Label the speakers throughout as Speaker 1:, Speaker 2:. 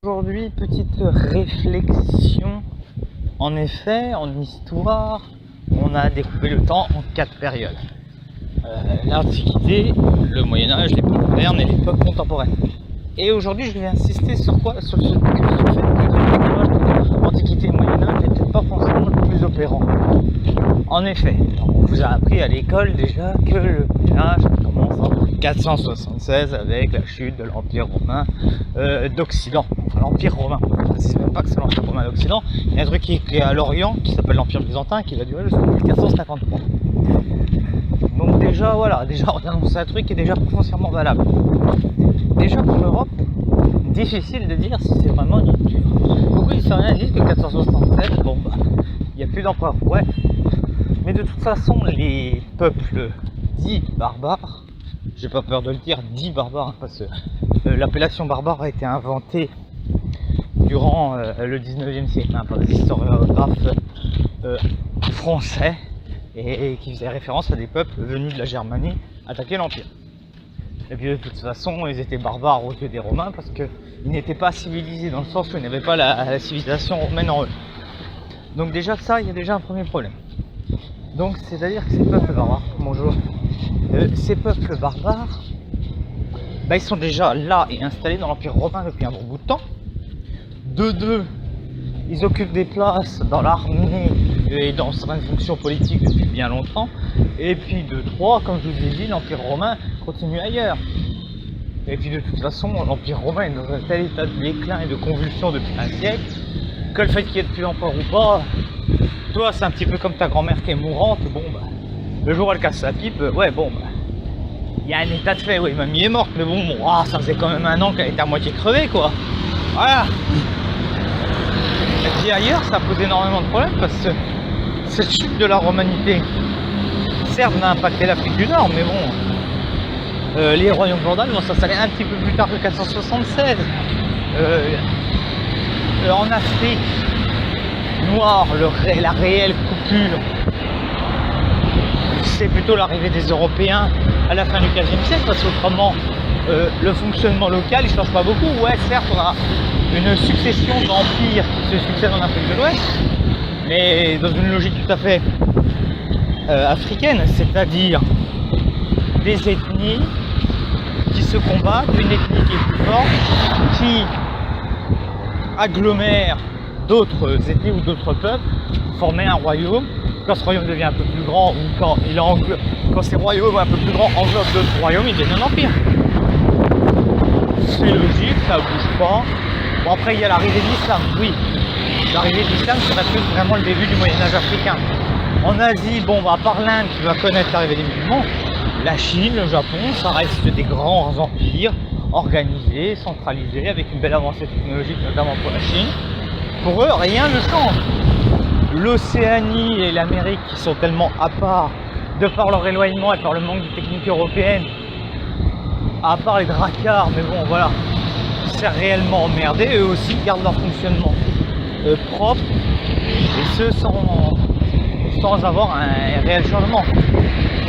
Speaker 1: Aujourd'hui, petite réflexion. En effet, en histoire, on a découpé le temps en 4 périodes. L'Antiquité, le Moyen-Âge, l'époque moderne et l'époque contemporaine. Et aujourd'hui, je vais insister sur quoi? Sur le fait que le découpage de l'Antiquité et le Moyen-Âge n'était pas forcément le plus opérant. En effet, on vous a appris à l'école déjà que le Moyen-Âge commence en 476 avec la chute de l'Empire romain d'Occident. Enfin, l'Empire romain. Je ne précise même pas que c'est l'Empire romain d'Occident. Il y a un truc qui est à l'Orient qui s'appelle l'Empire byzantin qui va durer jusqu'en 1453. Donc déjà voilà, on annonce un truc qui est déjà foncièrement valable. Déjà pour l'Europe, difficile de dire si c'est vraiment une rupture. Beaucoup d'historiens disent que 467, bon bah, il n'y a plus d'empereur. Ouais. Mais de toute façon, les peuples dits barbares, j'ai pas peur de le dire, dits barbares, parce que l'appellation barbare a été inventée durant le 19e siècle par des historiographes français et qui faisaient référence à des peuples venus de la Germanie attaquer l'Empire. Et puis de toute façon, ils étaient barbares aux yeux des Romains parce qu'ils n'étaient pas civilisés, dans le sens où ils n'avaient pas la civilisation romaine en eux. Donc déjà ça, il y a déjà un premier problème. Donc c'est-à-dire que ces peuples barbares, bonjour, ces peuples barbares, bah, ils sont déjà là et installés dans l'Empire romain depuis un bon bout de temps. De deux, ils occupent des places dans l'armée et dans certaines fonctions politiques depuis bien longtemps. Et puis de trois, comme je vous ai dit, l'Empire romain continue ailleurs. Et puis de toute façon, l'Empire romain est dans un tel état de déclin et de convulsion depuis un siècle que le fait qu'il y ait plus d'empereur ou pas, toi c'est un petit peu comme ta grand-mère qui est mourante, bon bah, le jour où elle casse sa pipe, ouais bon bah, il y a un état de fait, oui, mamie est morte, mais bon, ça faisait quand même un an qu'elle était à moitié crevée quoi. Voilà. Et puis ailleurs, ça pose énormément de problèmes parce que cette chute de la romanité, certes, n'a impacté l'Afrique du Nord, mais bon, les royaumes vandales vont s'installer un petit peu plus tard que 476. En Afrique noire, la réelle coupure, c'est plutôt l'arrivée des Européens à la fin du 15e siècle, parce qu'autrement, le fonctionnement local, il ne change pas beaucoup. Ouais, certes, on a une succession d'empires qui se succèdent en Afrique de l'Ouest, mais dans une logique tout à fait africaine, c'est-à-dire des ethnies qui se combattent, une ethnie qui est plus forte, qui agglomère d'autres ethnies ou d'autres peuples, former un royaume. Quand ce royaume devient un peu plus grand, ou quand ces royaumes un peu plus grands englobent d'autres royaumes, ils deviennent un empire. C'est logique, ça bouge pas. Bon, après il y a l'arrivée de l'islam, oui. L'arrivée de l'islam serait plus vraiment le début du Moyen-Âge africain. En Asie, bon, à part l'Inde qui va connaître l'arrivée des musulmans, la Chine, le Japon, ça reste des grands empires organisés, centralisés, avec une belle avancée technologique, notamment pour la Chine. Pour eux, rien ne change. L'Océanie et l'Amérique, qui sont tellement à part, de par leur éloignement et par le manque de technique européenne, à part les dracars, mais bon, voilà, c'est réellement emmerdé. Eux aussi gardent leur fonctionnement propre, et ce sans avoir un réel changement.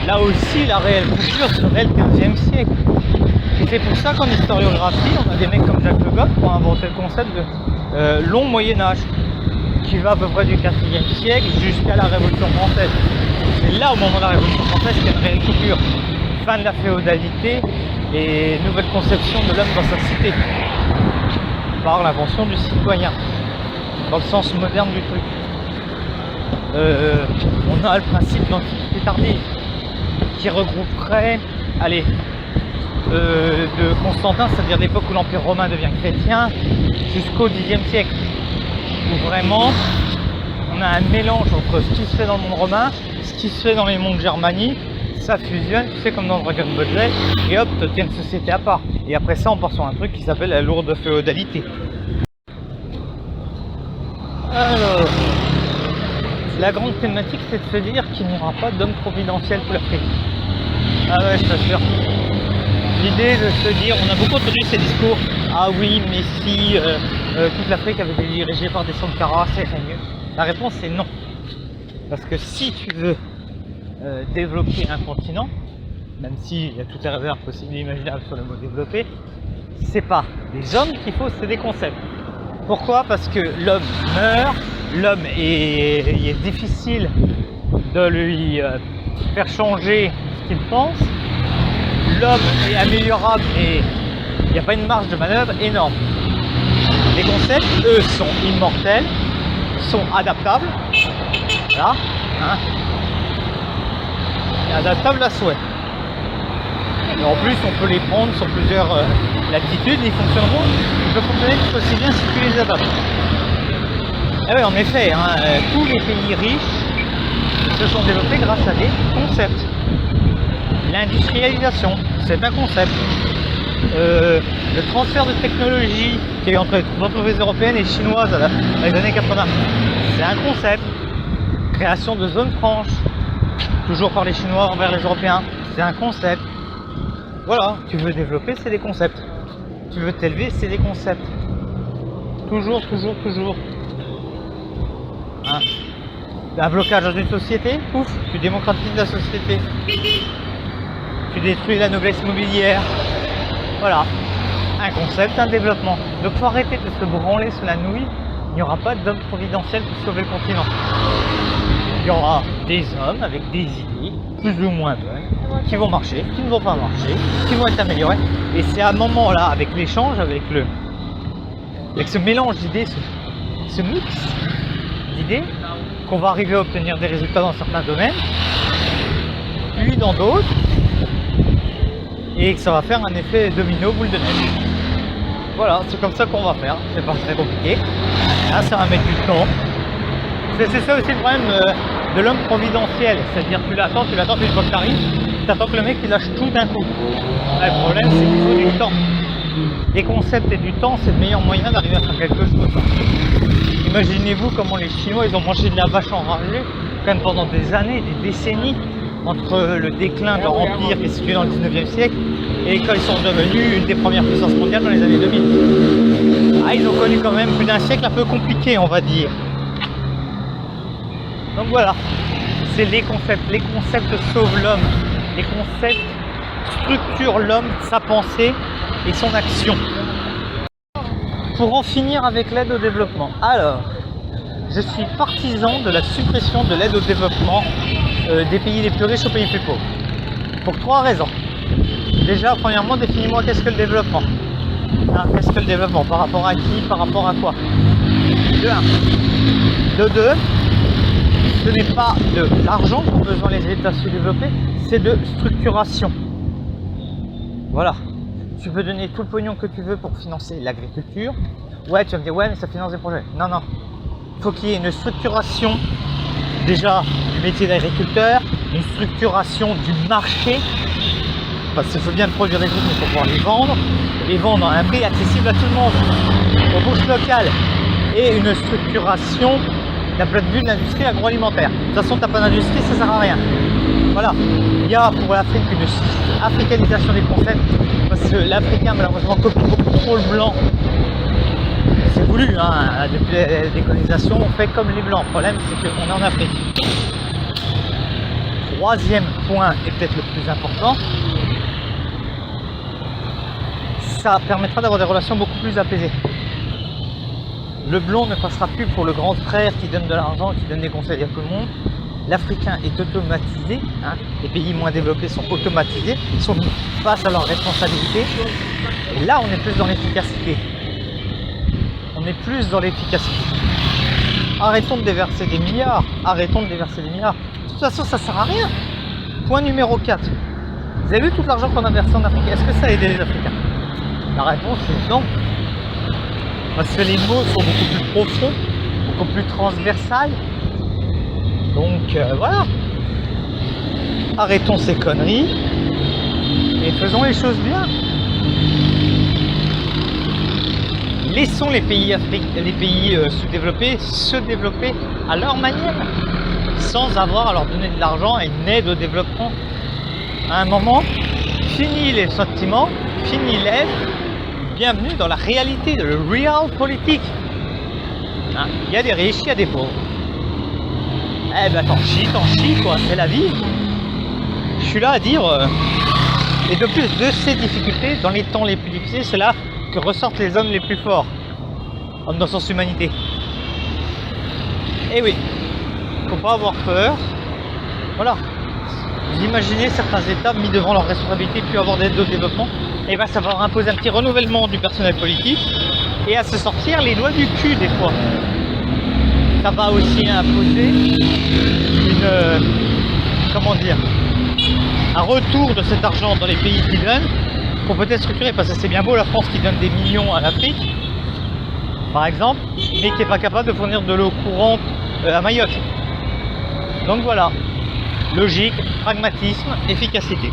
Speaker 1: Là aussi, la réelle coupure serait le 15e siècle. Et c'est pour ça qu'en historiographie, on a des mecs comme Jacques Le Goff qui ont inventé le concept de long Moyen-Âge, qui va à peu près du 4e siècle jusqu'à la Révolution française. C'est là, au moment de la Révolution française, qu'il y a une réelle coupure. Fin de la féodalité et nouvelle conception de l'homme dans sa cité, par l'invention du citoyen, dans le sens moderne du truc. On a le principe d'antiquité tardive, qui regrouperait, de Constantin, c'est-à-dire l'époque où l'Empire romain devient chrétien, jusqu'au Xe siècle, où vraiment on a un mélange entre ce qui se fait dans le monde romain, ce qui se fait dans les mondes germaniques, ça fusionne, tu sais, comme dans Dragon Ball Z, et hop, tu as une société à part. Et après ça, on part sur un truc qui s'appelle la lourde féodalité. Alors, la grande thématique, c'est de se dire qu'il n'y aura pas d'homme providentiel pour l'Afrique. Ah ouais, je t'assure. L'idée de se dire, on a beaucoup entendu ces discours, ah oui, mais si toute l'Afrique avait été dirigée par des Sankara, ça irait mieux. La réponse est non. Parce que si tu veux développer un continent, même s'il y a toutes les réserves possibles et imaginables sur le mot développer, c'est pas des hommes qu'il faut, c'est des concepts. Pourquoi? Parce que l'homme meurt, l'homme il est difficile de lui faire changer ce qu'il pense, l'homme est améliorable et il n'y a pas une marge de manœuvre énorme. Les concepts, eux, sont immortels, sont adaptables, voilà, hein, et adaptables à souhait. Et en plus, on peut les prendre sur plusieurs latitudes, ils fonctionneront, ils peuvent fonctionner tout aussi bien si tu les adaptes. Et oui, en effet, hein, tous les pays riches se sont développés grâce à des concepts. L'industrialisation, c'est un concept. Le transfert de technologie qui est entre les entreprises européennes et chinoises dans les années 80, c'est un concept. Création de zones franches, toujours par les Chinois envers les Européens, c'est un concept. Voilà, tu veux développer, c'est des concepts. Tu veux t'élever, c'est des concepts. Toujours, toujours, toujours. Hein. Un blocage dans une société, pouf, tu démocratises la société. Tu détruis la noblesse immobilière. Voilà, un concept, un développement. Donc il faut arrêter de se branler sous la nouille. Il n'y aura pas d'homme providentiel pour sauver le continent. Il y aura des hommes avec des idées plus ou moins bonnes qui vont marcher, qui ne vont pas marcher, qui vont être améliorées. Et c'est à un moment là, avec l'échange, avec ce mélange d'idées, ce mix d'idées, qu'on va arriver à obtenir des résultats dans certains domaines, puis dans d'autres, et que ça va faire un effet domino boule de neige. Voilà, c'est comme ça qu'on va faire, c'est pas très compliqué. Là, ça va mettre du temps. C'est ça aussi le problème de l'homme providentiel, c'est-à-dire tu l'attends, une fois que tu arrives, tu attends que le mec il lâche tout d'un coup. Là, le problème c'est qu'il faut du temps. Les concepts et du temps, c'est le meilleur moyen d'arriver à faire quelque chose. Imaginez-vous comment les Chinois ils ont mangé de la vache enragée quand même pendant des années, des décennies, entre le déclin de leur empire qui est situé dans le 19e siècle et quand ils sont devenus une des premières puissances mondiales dans les années 2000. Ah, ils ont connu quand même plus d'un siècle un peu compliqué, on va dire. Donc voilà, c'est les concepts. Les concepts sauvent l'homme. Les concepts structurent l'homme, sa pensée et son action. Pour en finir avec l'aide au développement. Alors, je suis partisan de la suppression de l'aide au développement des pays les plus riches aux pays plus pauvres. Pour 3 raisons. Déjà, premièrement, définis-moi qu'est-ce que le développement. Hein, qu'est-ce que le développement? Par rapport à qui? Par rapport à quoi? De 1. De 2. Ce n'est pas de l'argent qu'ont besoin les États sous-développés, c'est de structuration. Voilà. Tu peux donner tout le pognon que tu veux pour financer l'agriculture. Ouais, tu vas me dire, ouais, mais ça finance des projets. Non, non. Il faut qu'il y ait une structuration, déjà, du métier d'agriculteur, une structuration du marché. Parce qu'il faut bien produire des trucs, mais il faut pouvoir les vendre à un prix accessible à tout le monde, aux bourses locales. Et une structuration d'un point de vue de l'industrie agroalimentaire. De toute façon, tu n'as pas d'industrie, ça ne sert à rien. Voilà. Il y a pour l'Afrique une africanisation des concepts, parce que l'Africain, malheureusement, copie beaucoup trop le blanc. C'est voulu, hein. Depuis la décolonisation, on fait comme les blancs. Le problème, c'est qu'on est en Afrique. Troisième point, et peut-être le plus important, ça permettra d'avoir des relations beaucoup plus apaisées. Le blanc ne passera plus pour le grand frère qui donne de l'argent, qui donne des conseils à tout le monde. L'Africain est automatisé, hein. Les pays moins développés sont automatisés, ils sont mis face à leurs responsabilités. Et là, on est plus dans l'efficacité. On est plus dans l'efficacité. Arrêtons de déverser des milliards. Arrêtons de déverser des milliards. De toute façon, ça ne sert à rien. Point numéro 4. Vous avez vu tout l'argent qu'on a versé en Afrique? Est-ce que ça a aidé les Africains? La réponse est non. Parce que les mots sont beaucoup plus profonds, beaucoup plus transversales. Donc voilà. Arrêtons ces conneries et faisons les choses bien. Laissons les pays sous-développés se développer à leur manière, sans avoir à leur donner de l'argent et une aide au développement. À un moment, fini les sentiments, fini l'aide. Bienvenue dans la réalité, le real politique. Hein, il y a des riches, il y a des pauvres. Eh ben t'en chies quoi, c'est la vie. Je suis là à dire, et de plus de ces difficultés, dans les temps les plus difficiles, c'est là que ressortent les hommes les plus forts. dans le sens humanité. Et oui, faut pas avoir peur. Voilà. Vous imaginez certains États mis devant leurs responsabilités puis avoir d'aide au développement, et ben ça va leur imposer un petit renouvellement du personnel politique et à se sortir les doigts du cul des fois. Ça va aussi imposer une comment dire, un retour de cet argent dans les pays qui donnent pour peut-être structurer, parce que c'est bien beau la France qui donne des millions à l'Afrique par exemple, mais qui n'est pas capable de fournir de l'eau courante à Mayotte. Donc voilà, logique, pragmatisme, efficacité.